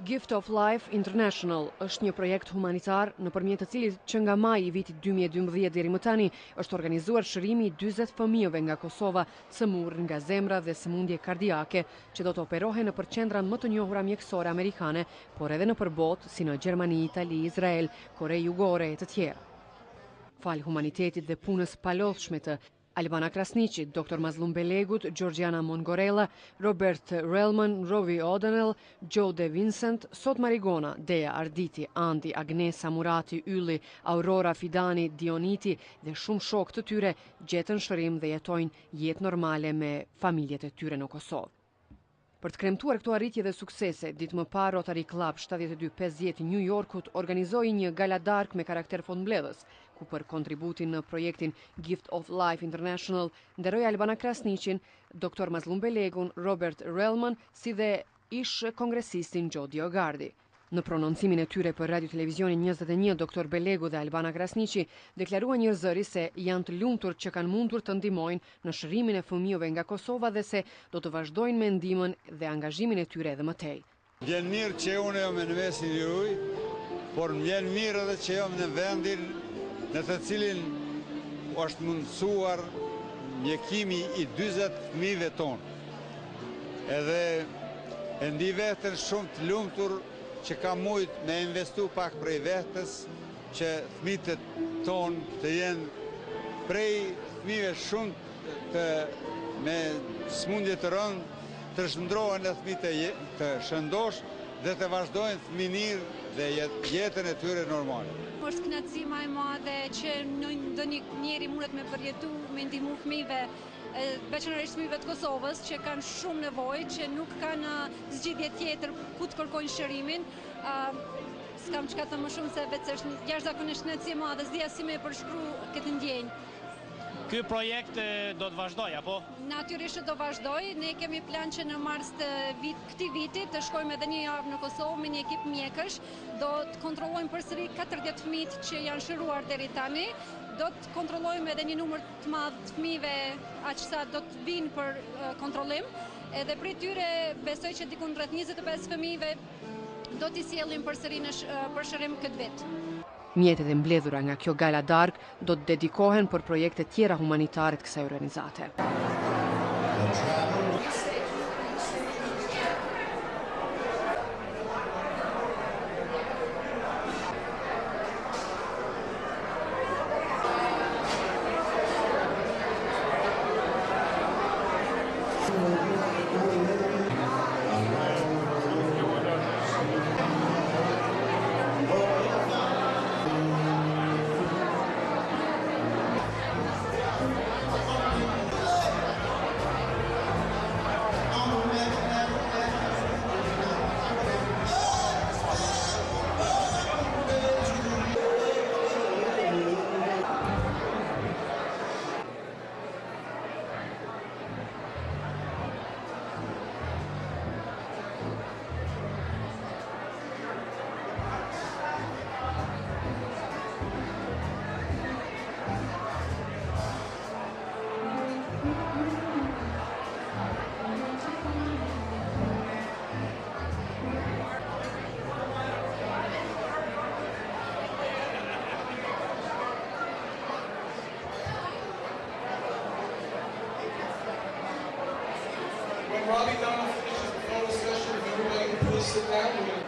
Gift of Life International është një projekt humanitar nëpërmjet të cilit që nga maji i vitit 2012 deri më tani është organizuar shërimi i 40 fëmijëve nga Kosova cëmurë nga zemra dhe sëmundje kardiake që do të operohen nëpër qendra më të njohura mjekësore amerikane, por edhe nëpër botë si në Gjermani, Itali, Izrael, Kore Jugore e të tjera. Fal humanitetit dhe punës palodhshme të Albana Krasniqit, Dr. Mazlum Belegut, Georgiana Mongorella, Robert Relman, Rovi O'Donnell, Joe De Vincent, Sot Marigona, Dea Arditi, Andi, Agnesa Murati, Ylli, Aurora Fidani, Dioniti dhe shumë shok të tyre gjetën shërim dhe jetojnë jetë normale me familjet e tyre në Kosovë. Për të kremtuar këto arritje dhe suksese, ditë më parë Rotary Club 7250 i New Yorkut organizoi një gala dark me karakter fondmbledhës, ku për kontributin në projektin Gift of Life International nderoi Albana Krasniqin, Dr. Mazlum Belegun, Robert Relman, si dhe ish kongresistin Joe Diogardi. Në prononcimin e tyre për Radio Televizionin 21, Dr. Belegu dhe Albana Krasniqi deklaruan një zëri se janë të lumtur që kanë mundur të ndihmojnë në shërimin e fëmijëve nga Kosova dhe se do të vazhdojnë me ndihmën dhe angazhimin e tyre edhe më tej. Vjen mirë që unë jam në mesin juaj, por vjen mirë edhe që jam në vendin në të cilin është mundësuar mjekimi i 40 fëmijëve tonë. Edhe e ndi veten shumë të lumtur që ka mujt me investu pak prej vetës, që fëmijët tonë të jenë prej fëmijëve shumë me smundje të rëndë, të shndrohen e fëmijët të shëndosh dhe të vazhdojnë fëminir dhe jetën e tyre normale. Është kënaqësi më e madhe që ndonjë njeri mundet me përjetu, me ndihmu fëmijëve, veçanërisht fëmijëve të Kosovës që kanë shumë nevojë, që nuk kanë zgjidhje tjetër ku të kërkojnë shërimin. S'kam çka të më shumë se vetë është një jashtëzakonisht kënaqësi e madhe, s'dia si më përshkruaj këtë ndjenjë. Ky projekt do të vazhdoj, apo? Natyrisht do vazhdoj. Ne kemi plan që në mars të këtij viti të shkojmë edhe një javë në Kosovë me një ekip mjekësh. Do të kontrollojmë përsëri 40 fëmijë që janë shëruar deri tani. Do të kontrollojmë edhe një numër të madh të fëmijëve aq sa do të vinë për kontrollim. Edhe prej tyre besoj që diku rreth 25 fëmijëve do t'i sjellim përsëri në shërim këtë vit. Mjetet e mbledhura nga kjo gala dark do të dedikohen për projekte tjera humanitare të kësaj organizate. When Robbie Donald finishes the photo session, if everybody can please sit down.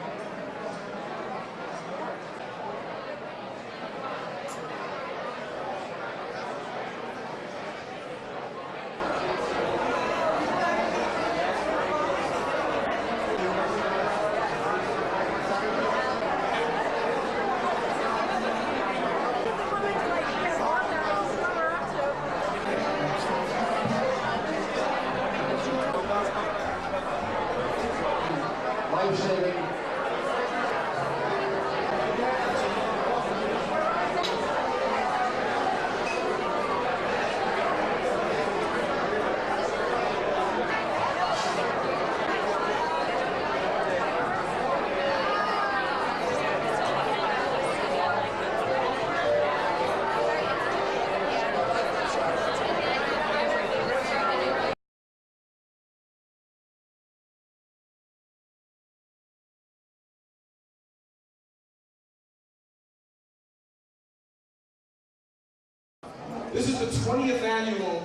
This is the 20th annual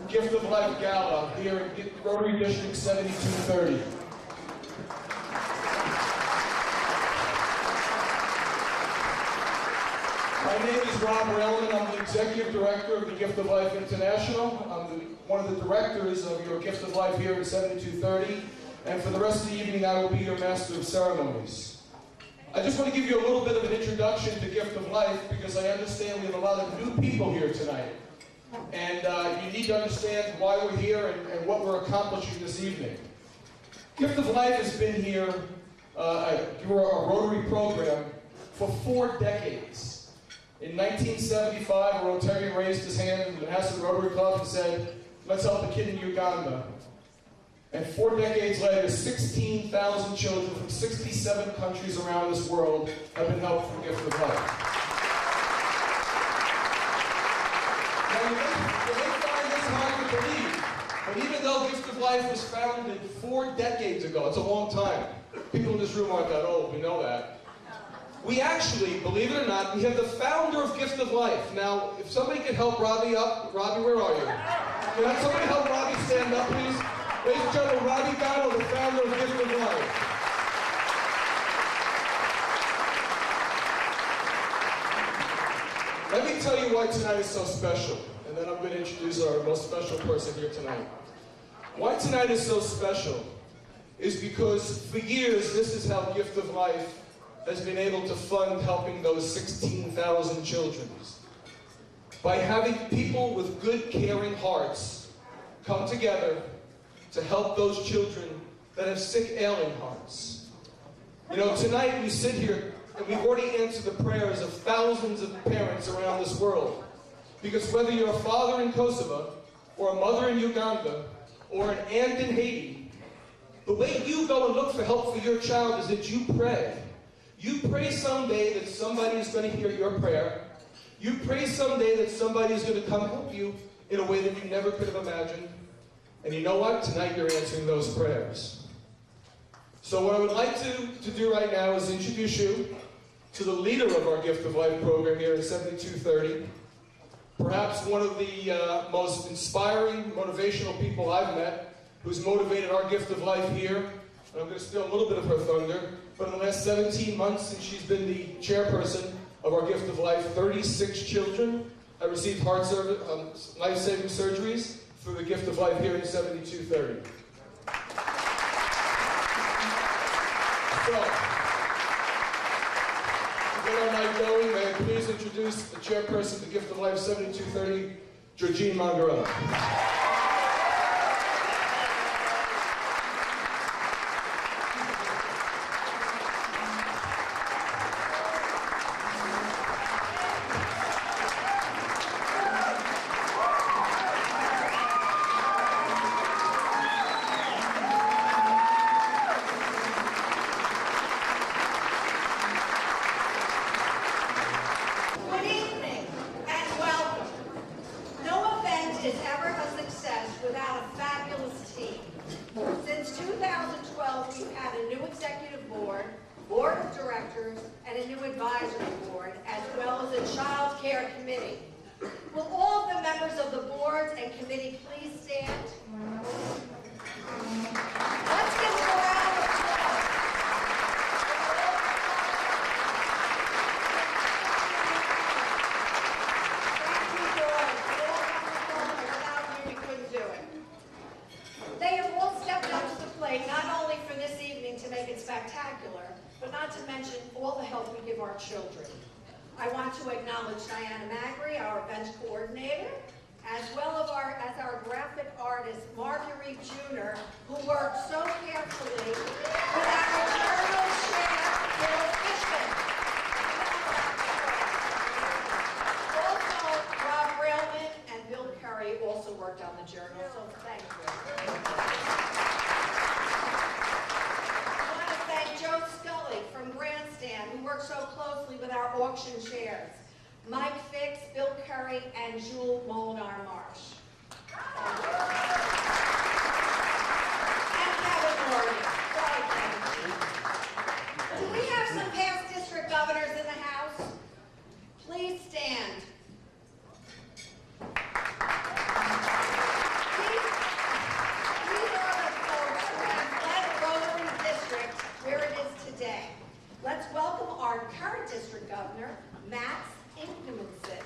Gift of Life Gala here in Rotary District 7230. My name is Rob Railman. I'm the Executive Director of the Gift of Life International. I'm one of the directors of your Gift of Life here in 7230. And for the rest of the evening, I will be your Master of Ceremonies. I just want to give you a little bit of an introduction to Gift of Life because I understand we have a lot of new people here tonight. And you need to understand why we're here and what we're accomplishing this evening. Gift of Life has been here through our Rotary program for 4 decades. In 1975, a Rotarian raised his hand in the Manhasset Rotary Club and said, let's help a kid in Uganda. And 4 decades later, 16,000 children from 67 countries around this world have been helped from Gift of Life. Now, you may find this hard to believe, but even though Gift of Life was founded 4 decades ago, it's a long time. People in this room aren't that old, we know that. We actually, believe it or not, we have the founder of Gift of Life. Now, if somebody could help Robbie up, Robbie, where are you? Can I have somebody help Robbie stand up, please? Ladies and gentlemen, Robbie Gala, the founder of Gift of Life. Let me tell you why tonight is so special, and then I'm going to introduce our most special person here tonight. Why tonight is so special is because for years, this is how Gift of Life has been able to fund helping those 16,000 children. By having people with good, caring hearts come together to help those children that have sick, ailing hearts. You know, tonight we sit here and we've already answered the prayers of thousands of parents around this world. Because whether you're a father in Kosovo, or a mother in Uganda, or an aunt in Haiti, the way you go and look for help for your child is that you pray. You pray someday that somebody is going to hear your prayer. You pray someday that somebody is going to come help you in a way that you never could have imagined. And you know what? Tonight you're answering those prayers. So what I would like to do right now is introduce you to the leader of our Gift of Life program here at 7230. Perhaps one of the most inspiring, motivational people I've met, who's motivated our Gift of Life here. And I'm going to steal a little bit of her thunder. But in the last 17 months since she's been the chairperson of our Gift of Life, 36 children have received life-saving surgeries through the Gift of Life here in 7230. So, to get our night going, may I please introduce the chairperson of the Gift of Life 7230, Georgine Mangarella. Is ever a success without a fabulous team. Since 2012, we've had a new executive board, board of directors, and a new advisory board, as well as a child care committee. Will all of the members of the boards and committee please stand? Let's give them a round of applause. They have all stepped up to the plate, not only for this evening to make it spectacular, but not to mention all the help we give our children. I want to acknowledge Diana Magri, our event coordinator, as well as our graphic artist, Marguerite Jr., who worked so carefully with our journal chef, Bill Fishman. Also, Rob Railman and Bill Curry also worked on the journal, so thank you. I want to thank Joe Scully from Grandstand, who worked so closely with our auction chairs. Mike Fix, Bill Curry, and Jewel Molinar Marsh. And Kevin Morgan. Do we have some past district governors in the house? Please stand. Let's welcome our current district governor, Max Ingemanson.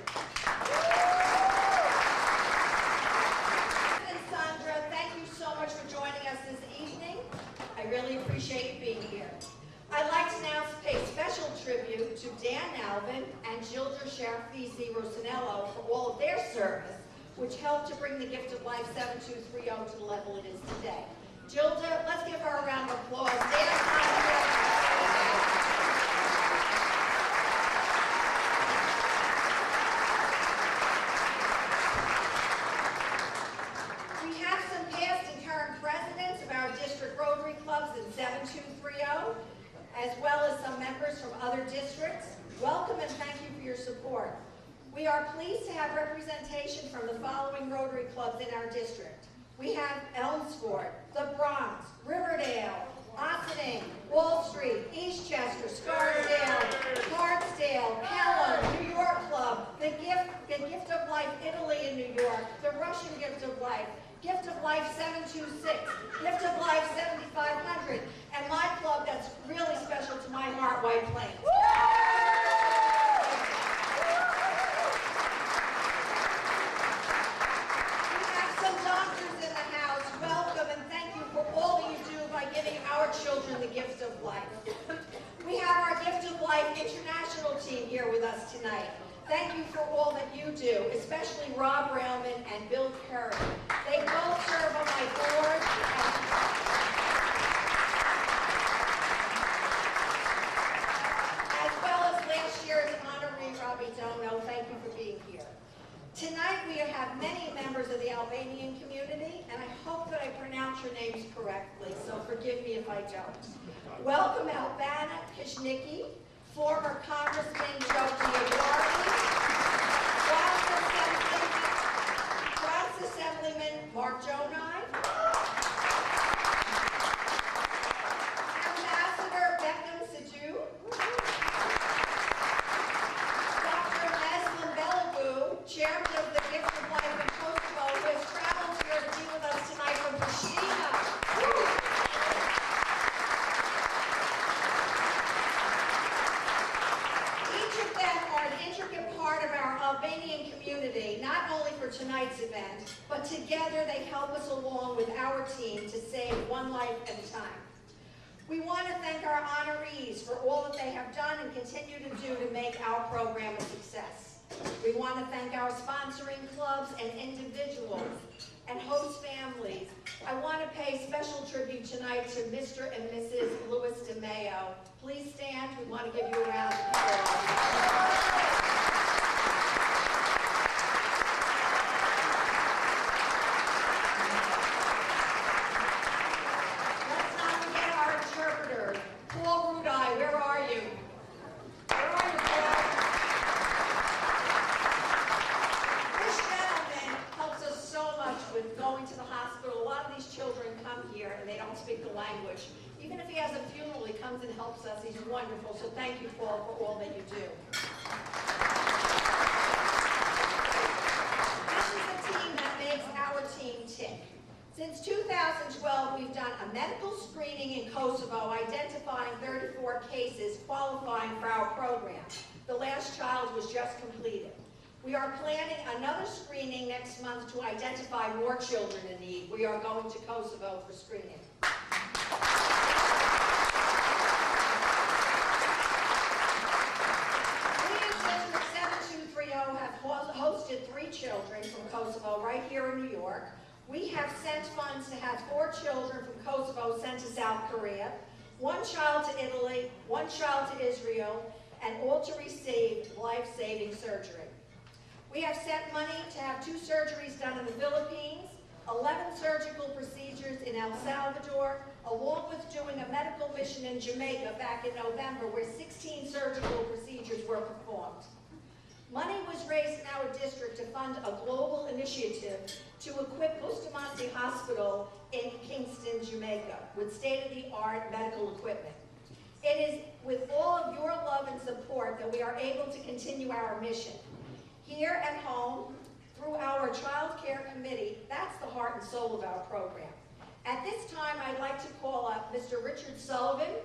And Sandra, thank you so much for joining us this evening. I really appreciate you being here. I'd like to now pay special tribute to Dan Alvin and Gilda Sharfisi Rosanello for all of their service, which helped to bring the Gift of Life 7230 to the level it is today. Gilda, let's give her a round of applause. Dan's not here. We have some past and current presidents of our district Rotary clubs in 7230, as well as some members from other districts. Welcome and thank you for your support. We are pleased to have representation from the following Rotary clubs in our district. We have Elmsford, the Bronx, Riverdale, Ossining, Wall Street, Eastchester, Scarsdale, Clarksdale, Pelham, New York Club, the Gift of Life Italy in New York, the Russian Gift of Life, Gift of Life 726, Gift of Life 7500, and my club that's really special to my heart, White Plains. We have some doctors in the house. Welcome and thank you for all that you do by giving our children the gift of life. We have our Gift of Life International team here with us tonight. Thank you for all that you do, especially Rob Railman and Bill Curry. They both serve on my board. As well as last year's honoree, Robbie Dono. Thank you for being here. Tonight we have many members of the Albanian community, and I hope that I pronounce your names correctly, so forgive me if I don't. Welcome Albana Kishnicki, former Congressman Joe Diaguardi, Bronx Assemblyman Mark Jonai, Ambassador Beckham Sadu, Dr. Neslim Belagu, Chairman of the Gift of Life in Kosovo, who has traveled here to be with us tonight from Pristina. Part of our Albanian community, not only for tonight's event, but together they help us along with our team to save one life at a time. We want to thank our honorees for all that they have done and continue to do to make our program a success. We want to thank our sponsoring clubs and individuals and host families. I want to pay special tribute tonight to Mr. and Mrs. Louis DeMayo. Please stand. We want to give you a round of applause. Even if he has a funeral, he comes and helps us. He's wonderful. So thank you, Paul, for all that you do. This is the team that makes our team tick. Since 2012, we've done a medical screening in Kosovo, identifying 34 cases qualifying for our program. The last child was just completed. We are planning another screening next month to identify more children in need. We are going to Kosovo for screening. Hosted 3 children from Kosovo right here in New York. We have sent funds to have 4 children from Kosovo sent to South Korea, 1 child to Italy, 1 child to Israel, and all to receive life-saving surgery. We have sent money to have 2 surgeries done in the Philippines, 11 surgical procedures in El Salvador, along with doing a medical mission in Jamaica back in November where 16 surgical procedures were performed. Money was raised in our district to fund a global initiative to equip Bustamante Hospital in Kingston, Jamaica, with state-of-the-art medical equipment. It is with all of your love and support that we are able to continue our mission. Here at home, through our Child Care Committee, that's the heart and soul of our program. At this time, I'd like to call up Mr. Richard Sullivan.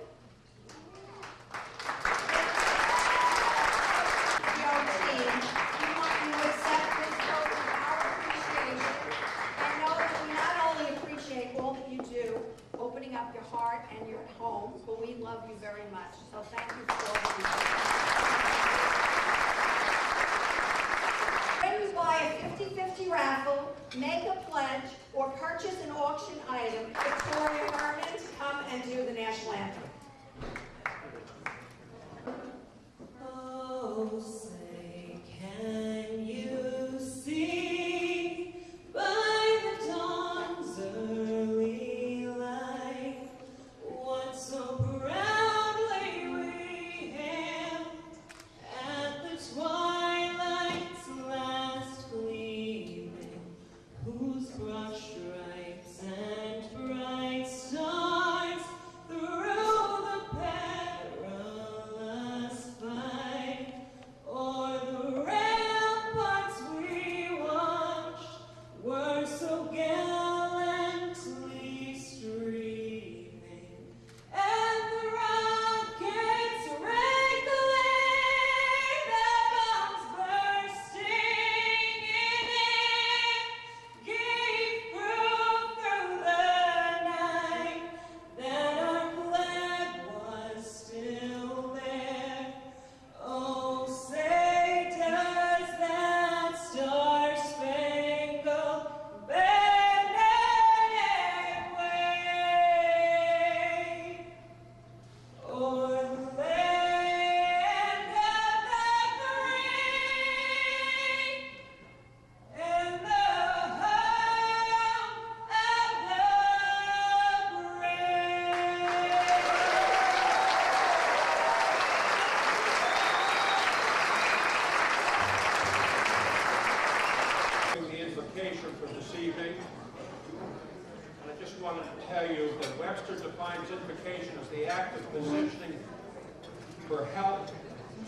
for help,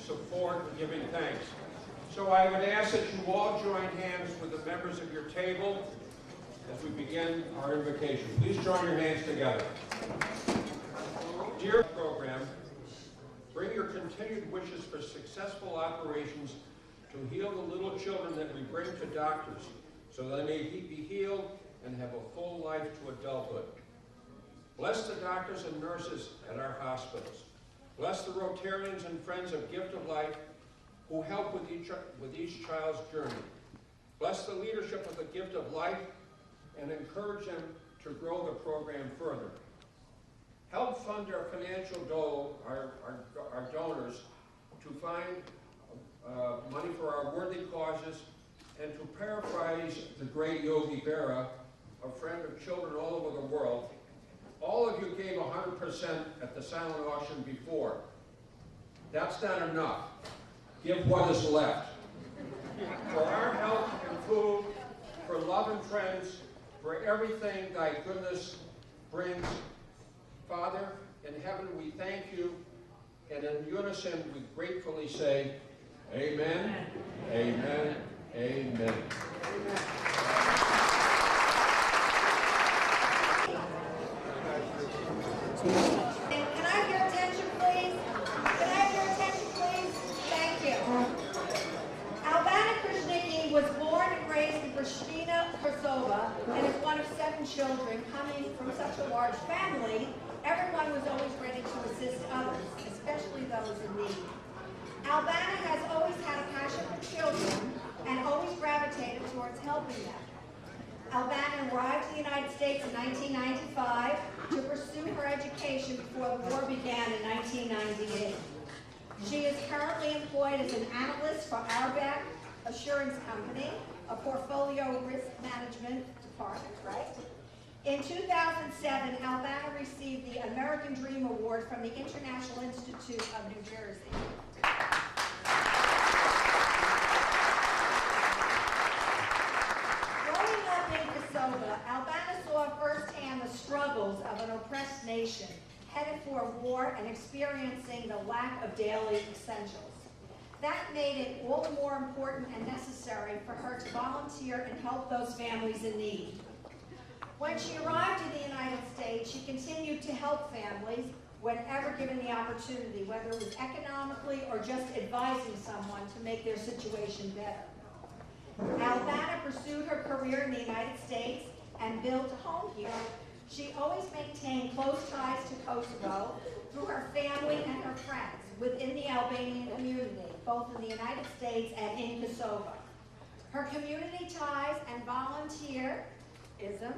support, and giving thanks. So I would ask that you all join hands with the members of your table as we begin our invocation. Please join your hands together. Dear program, bring your continued wishes for successful operations to heal the little children that we bring to doctors so they may be healed and have a full life to adulthood. Bless the doctors and nurses at our hospitals. Bless the Rotarians and friends of Gift of Life who help with each child's journey. Bless the leadership of the Gift of Life and encourage them to grow the program further. Help fund our financial our donors to find money for our worthy causes, and to paraphrase the great Yogi Berra, a friend of children all over the world, all of you gave 100% at the silent auction before. That's not enough. Give what is left. For our health and food, for love and friends, for everything thy goodness brings. Father, in heaven we thank you, and in unison we gratefully say, Amen, amen, amen. Can I have your attention, please? Can I have your attention, please? Thank you. Albana Krishnicki was born and raised in Pristina, Kosovo, and is one of 7 children. Coming from such a large family, everyone was always ready to assist others, especially those in need. Albana has always had a passion for children and always gravitated towards helping them. Albana arrived in the United States in 1995 to pursue her education before the war began in 1998. She is currently employed as an analyst for Arbeck Assurance Company, a portfolio risk management department, right? In 2007, Albana received the American Dream Award from the International Institute of New Jersey. Growing up in Kosovo, Albana saw firsthand the struggles of an oppressed nation, headed for war and experiencing the lack of daily essentials. That made it all the more important and necessary for her to volunteer and help those families in need. When she arrived in the United States, she continued to help families whenever given the opportunity, whether it was economically or just advising someone to make their situation better. Albana pursued her career in the United States and built a home here. She always maintained close ties to Kosovo through her family and her friends within the Albanian community, both in the United States and in Kosovo. Her community ties and volunteerism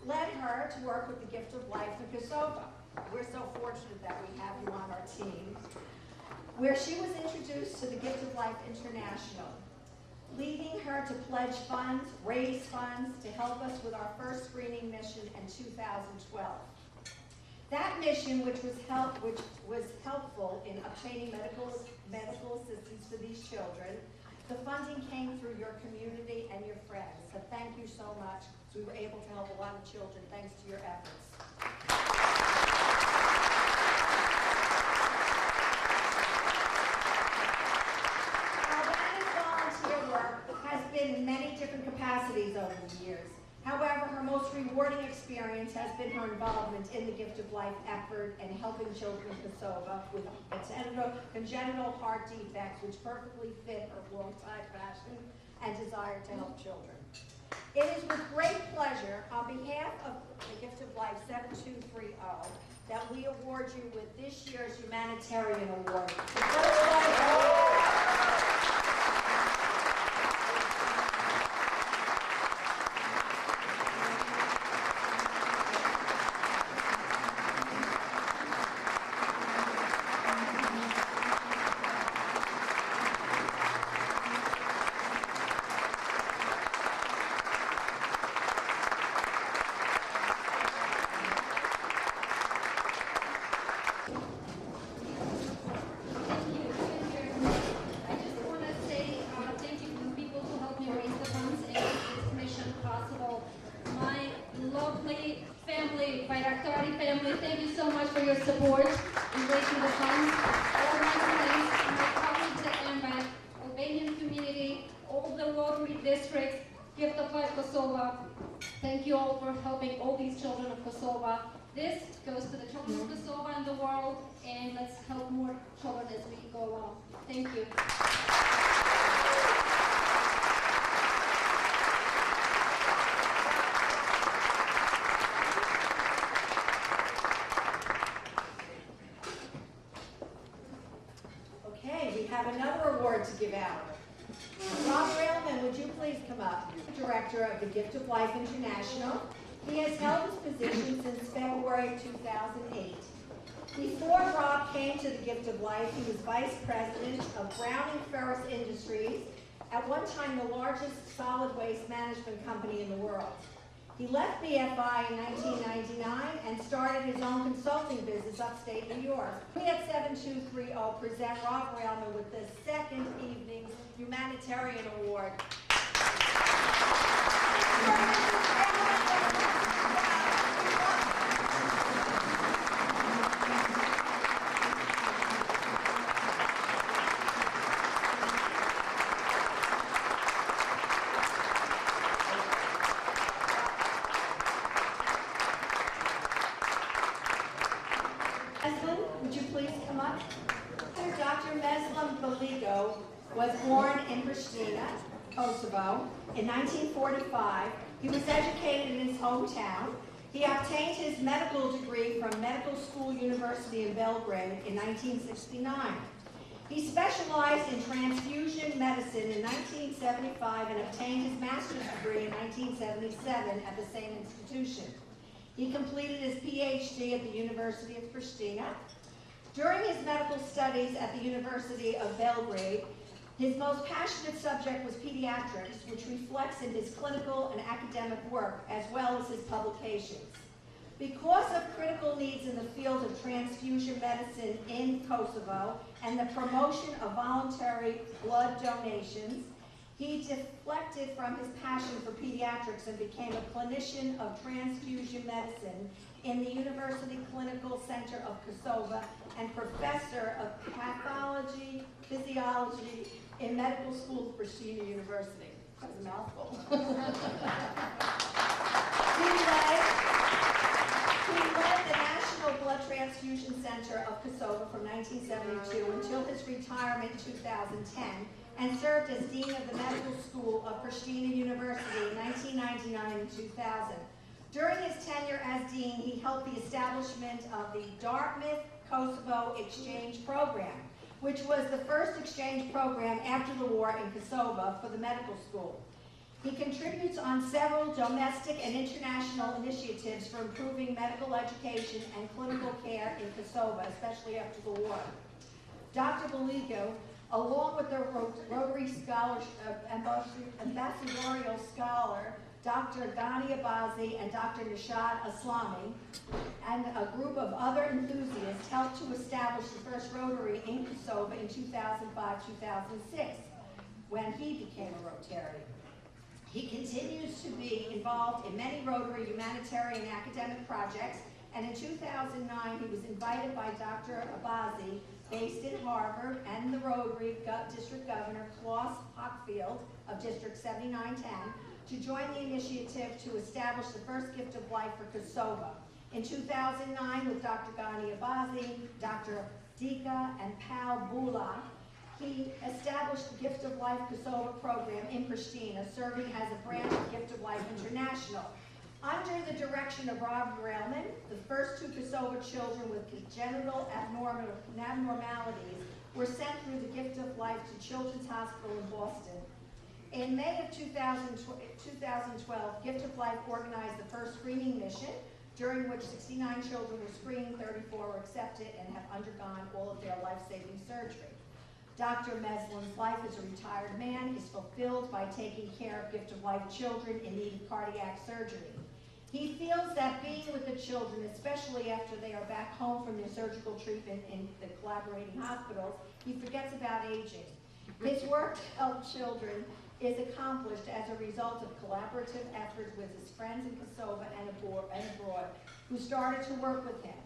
led her to work with the Gift of Life in Kosovo. We're so fortunate that we have you on our team. Where she was introduced to the Gift of Life International, leading her to pledge funds, raise funds to help us with our first screening mission in 2012. That mission, which was helpful in obtaining medical assistance for these children, the funding came through your community and your friends. So thank you so much. We were able to help a lot of children thanks to your efforts. Albana's volunteer work has been in many different capacities over the years. However, her most rewarding experience has been her involvement in the Gift of Life effort and helping children in Kosovo with congenital heart defects, which perfectly fit her long-time passion and desire to help children. It is with great pleasure, on behalf of the Gift of Life 7230, that we award you with this year's Humanitarian Award. The first one of all. Family, thank you so much for your support in raising the funds. Kosovo. Thank you all for helping all these children of Kosovo. This goes to the children of Kosovo and the world, and let's help more children as we go along. Thank you. Okay, we have another award to give out. Rob Railman, would you please come up? Director of the Gift of Life International. He has held this position since February of 2008. Before Rob came to the Gift of Life, he was Vice President of Browning Ferris Industries, at one time the largest solid waste management company in the world. He left BFI in 1999 and started his own consulting business upstate New York. We at 7230 present Rob Railman with the second evening's Humanitarian Award. Would you please come up? Dr. Meslam Baligo was born in Pristina, Kosovo, in 1945. He was educated in his hometown. He obtained his medical degree from Medical School University in Belgrade in 1969. He specialized in transfusion medicine in 1975 and obtained his master's degree in 1977 at the same institution. He completed his PhD at the University of Pristina. During his medical studies at the University of Belgrade, his most passionate subject was pediatrics, which reflects in his clinical and academic work, as well as his publications. Because of critical needs in the field of transfusion medicine in Kosovo and the promotion of voluntary blood donations, he deflected from his passion for pediatrics and became a clinician of transfusion medicine in the University Clinical Center of Kosovo and professor of pathology, physiology in medical school at Pristina University. That's a mouthful. He led the National Blood Transfusion Center of Kosovo from 1972 until his retirement in 2010, and served as Dean of the Medical School of Pristina University in 1999 and 2000. During his tenure as Dean, he helped the establishment of the Dartmouth Kosovo Exchange Program, which was the first exchange program after the war in Kosovo for the medical school. He contributes on several domestic and international initiatives for improving medical education and clinical care in Kosovo, especially after the war. Dr. Baligo, along with the Rotary Ambassadorial Scholar, Dr. Ghani Abazi and Dr. Nishad Aslami, and a group of other enthusiasts helped to establish the first Rotary in Kosovo in 2005-2006, when he became a Rotarian. He continues to be involved in many Rotary humanitarian academic projects, and in 2009 he was invited by Dr. Abazi, based in Harvard, and the Rotary District Governor Klaus Hochfield of District 7910, to join the initiative to establish the first Gift of Life for Kosovo. In 2009, with Dr. Ghani Abazi, Dr. Dika, and Pal Bula, he established the Gift of Life Kosovo program in Pristina, serving as a branch of Gift of Life International. Under the direction of Rob Railman, the first two Kosovo children with congenital abnormalities were sent through the Gift of Life to Children's Hospital in Boston. In May of 2012, Gift of Life organized the first screening mission, during which 69 children were screened, 34 were accepted, and have undergone all of their life-saving surgery. Dr. Meslam's life as a retired man is fulfilled by taking care of Gift of Life children in need of cardiac surgery. He feels that being with the children, especially after they are back home from their surgical treatment in the collaborating hospitals, he forgets about aging. His work to help children is accomplished as a result of collaborative efforts with his friends in Kosovo and abroad, who started to work with him.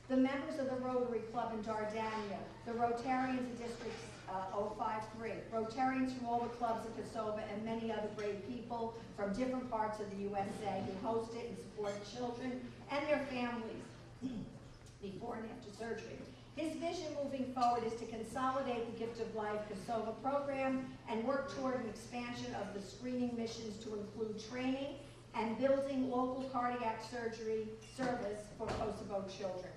the members of the Rotary Club in Dardania, the Rotarians in District 053, Rotarians from all the clubs in Kosovo, and many other brave people from different parts of the USA who hosted and supported children and their families before and after surgery. His vision moving forward is to consolidate the Gift of Life Kosovo program and work toward an expansion of the screening missions to include training and building local cardiac surgery service for Kosovo children.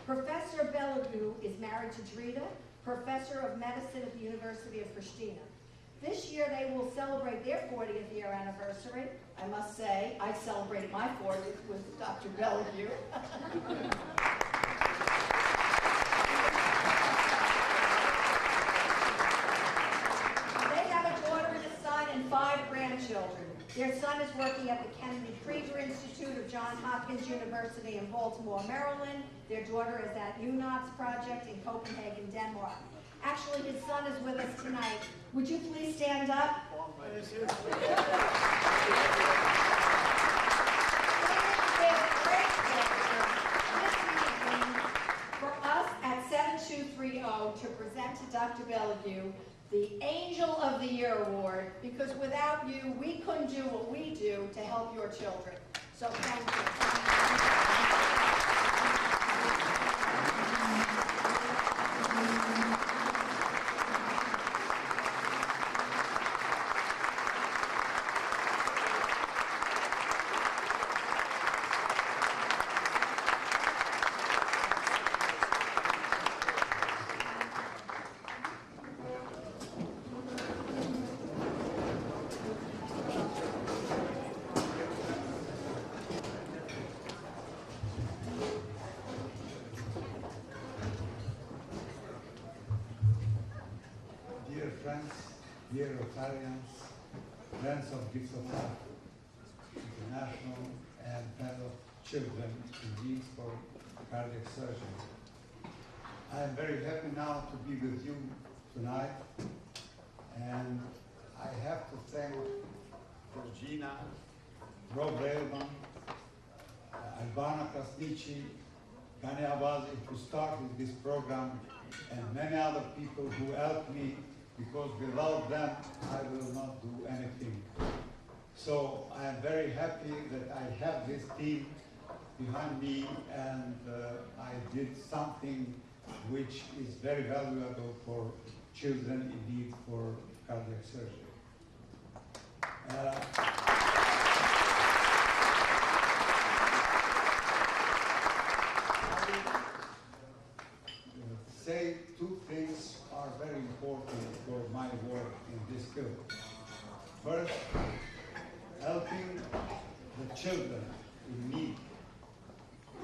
Professor Belagu is married to Drita, professor of medicine at the University of Pristina. This year they will celebrate their 40th year anniversary. I must say, I celebrated my 40th with Dr. Belagu. They have a daughter and a son and 5 grandchildren. Their son is working at the Kennedy Krieger Institute of Johns Hopkins University in Baltimore, Maryland. Their daughter is at UNOPS project in Copenhagen, Denmark. Actually, his son is with us tonight. Would you please stand up? For us at 7230 to present to Dr. Belagu the Angel of the Year Award, because without you, we couldn't do what we do to help your children. So thank you. Friends, dear Rotarians, friends of Gifts of Life, international and fellow children in need for cardiac surgery. I am very happy now to be with you tonight, and I have to thank Georgina, Rob Railman, Albana Krasnici, Gani Abazi, who started this program, and many other people who helped me, because without them, I will not do anything. So I am very happy that I have this team behind me, and I did something which is very valuable for children in need for cardiac surgery. Say 2 things are very important for my work in this field. First, helping the children in need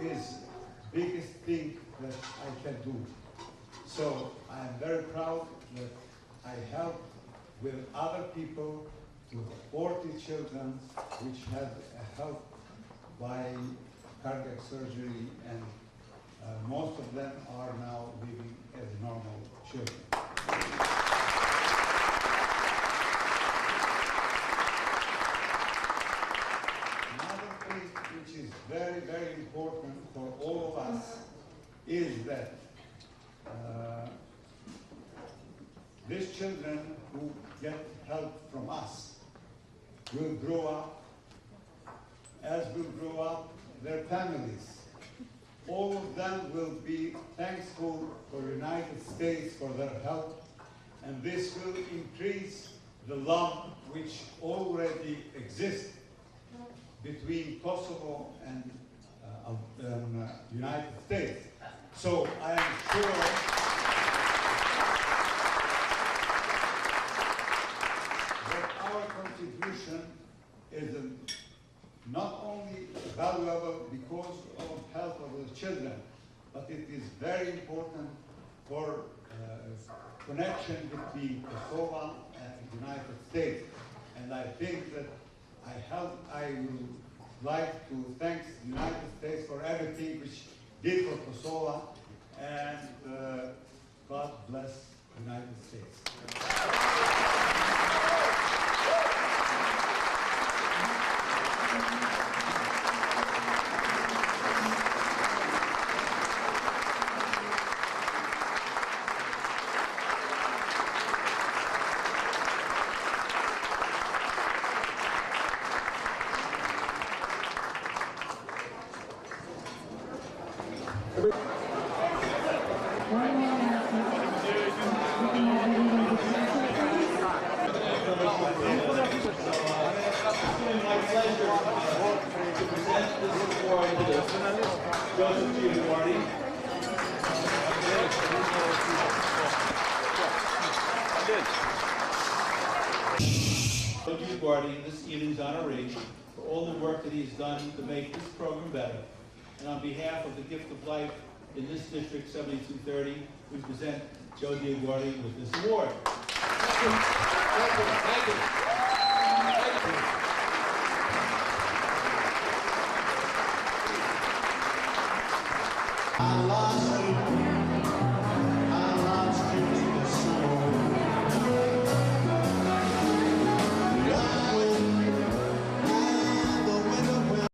is the biggest thing that I can do. So I am very proud that I help with other people to 40 children which had help by cardiac surgery, and most of them are now living as normal children. Another thing which is very, very important for all of us is that these children who get help from us will grow up, as will grow up their families. All of them will be thankful for the United States for their help, and this will increase the love which already exists between Kosovo and United States. So I am sure that our contribution is not only valuable because of health of the children, but it is very important for connection between Kosovo and the United States. And I think that I would like to thank the United States for everything which did for Kosovo, and God bless the United States. Joe Giuguardi, this evening's honoree, for all the work that he's done to make this program better. And on behalf of the Gift of Life in this district, 7230, we present Joe Giuguardi with this award. Thank you. Thank you. Thank you.